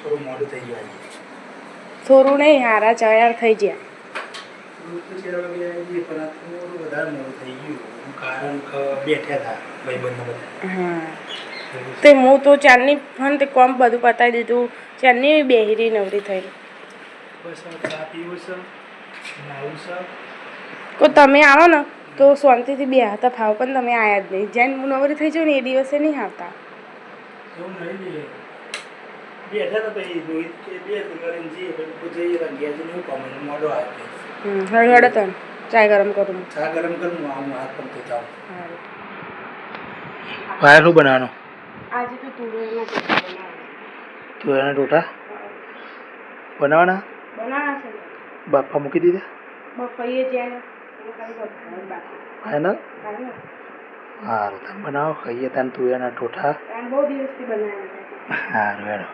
થોડું મોડું થઈ ગયું થોડું નહીં, હારા તૈયાર થઈ ગયા. પણ આ થોડું વધારે મોડું થઈ ગયું કારણ કે બેઠ્યા હતા ભાઈબંધો બધા. હા તે હું તો ચારની ફોન તે કોમ બધું પતાવી દીધું. ચારની બેહરી નવરી થઈ. બસ ચા પીવું છે, નાવું છે. તો તમે આવો ને તો શાંતિથી બે હાથા ફાવ, પણ તમે આવ્યા જ નહીં. જેને હું નવરી થઈ જાઉં ને એ દિવસે નહીં આવતા. એવું નહીં બેઠા તો પછી રોહિત કે બે કરીને જઈએ જઈએ ગયા છે નહીં કામ મોડો આવ્યો. હળહળ તને ચા ગરમ કરું. ચા ગરમ કરું આવું હાથ પણ તો ચાવ. ભાઈ શું બનાવવાનું? આજે તો તુવેરના ટોટા બનાવવાના. તુવેરના ટોટા બનાવવાના? બનાવવાના છે. બાફા મૂકી દીધા? બફાઈએ જાય ફાઈનલ? સારું તમે બનાવો, ખાઈએ તને તુવેરના ટોઠા. બહુ દિવસથી બનાવ્યા. સારું હેડો.